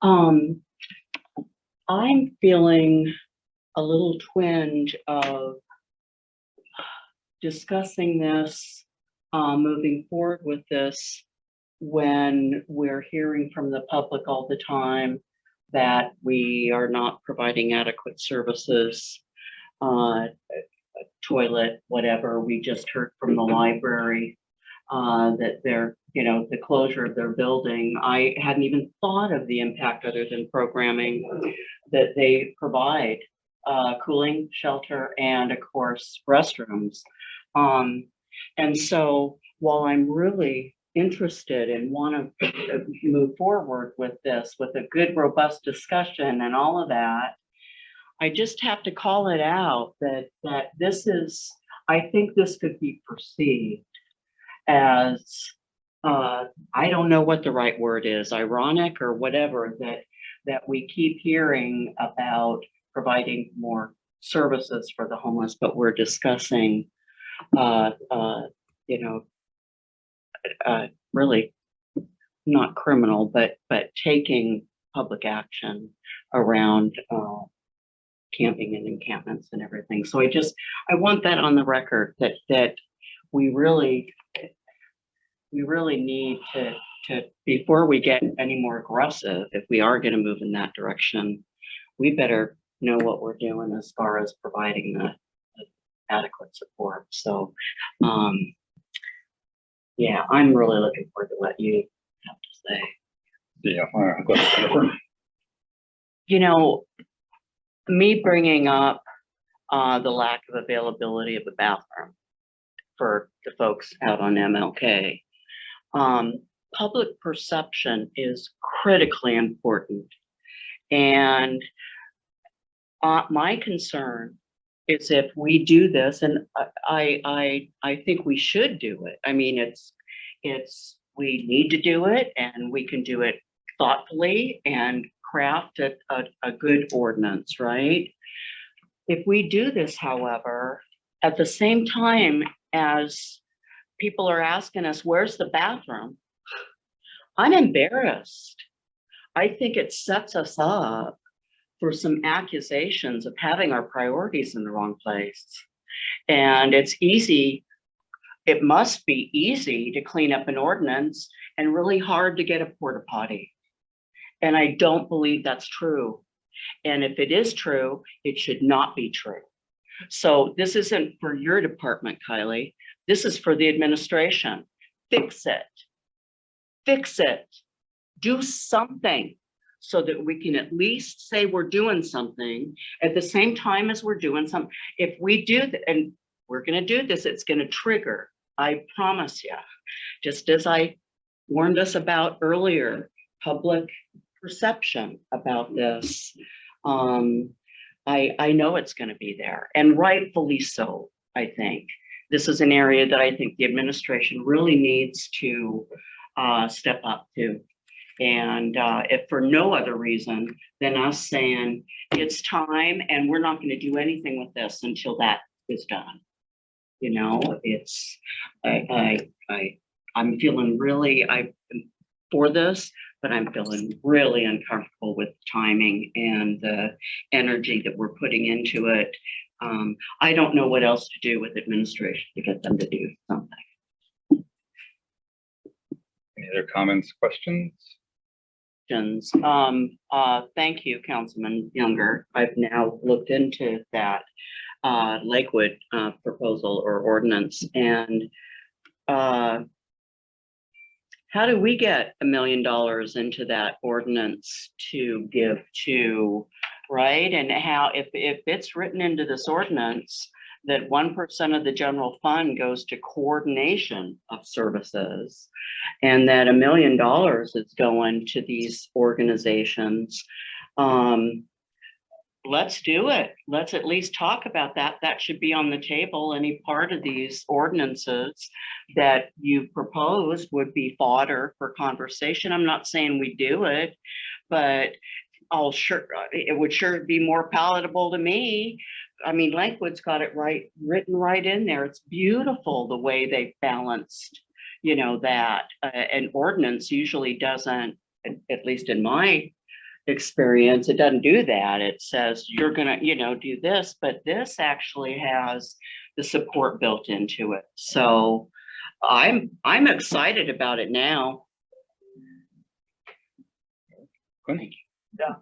Um, I'm feeling a little twinge of discussing this, moving forward with this, when we're hearing from the public all the time that we are not providing adequate services, toilet, whatever. We just heard from the library that they're, the closure of their building. I hadn't even thought of the impact other than programming that they provide, cooling, shelter, and of course, restrooms. And so while I'm really interested and want to move forward with this with a good, robust discussion and all of that, I just have to call it out that this is, I think this could be perceived as, I don't know what the right word is, ironic or whatever, that we keep hearing about providing more services for the homeless, but we're discussing, really not criminal, but taking public action around camping and encampments and everything. So I want that on the record that we really need to before we get any more aggressive, if we are going to move in that direction, we better know what we're doing as far as providing the adequate support. So yeah, I'm really looking forward to what you have to say. Yeah, I'm glad. Me bringing up the lack of availability of a bathroom for the folks out on MLK. Public perception is critically important. And my concern is if we do this, and I think we should do it. I mean, we need to do it, and we can do it thoughtfully and craft a good ordinance, right? If we do this, however, at the same time as people are asking us, where's the bathroom? I'm embarrassed. I think it sets us up for some accusations of having our priorities in the wrong place. And it's easy, it must be easy to clean up an ordinance and really hard to get a porta potty. And I don't believe that's true. And if it is true, it should not be true. So this isn't for your department, Kylie. This is for the administration. Fix it. Fix it. Do something so that we can at least say we're doing something at the same time as we're doing something. If we do that, and we're going to do this, it's going to trigger, I promise you. Just as I warned us about earlier, public perception about this. I know it's going to be there, and rightfully so. I think this is an area that I think the administration really needs to step up to. And if for no other reason than us saying it's time and we're not going to do anything with this until that is done. It's, I'm feeling really, I'm for this, but I'm feeling really uncomfortable with timing and the energy that we're putting into it. I don't know what else to do with administration to get them to do something. Any other comments, questions? Thank you, Councilman Younger. I've now looked into that Lakewood proposal or ordinance, and how do we get $1 million into that ordinance to give to, right? And how, if it's written into this ordinance that 1% of the general fund goes to coordination of services, and that $1 million is going to these organizations, let's do it. Let's at least talk about that. That should be on the table. Any part of these ordinances that you propose would be fodder for conversation. I'm not saying we do it, but it would sure be more palatable to me. I mean, Lakewood's got it written right in there. It's beautiful the way they balanced, that an ordinance usually doesn't, at least in my experience, it doesn't do that. It says you're gonna, do this, but this actually has the support built into it. So I'm excited about it now. Quinn? Yeah,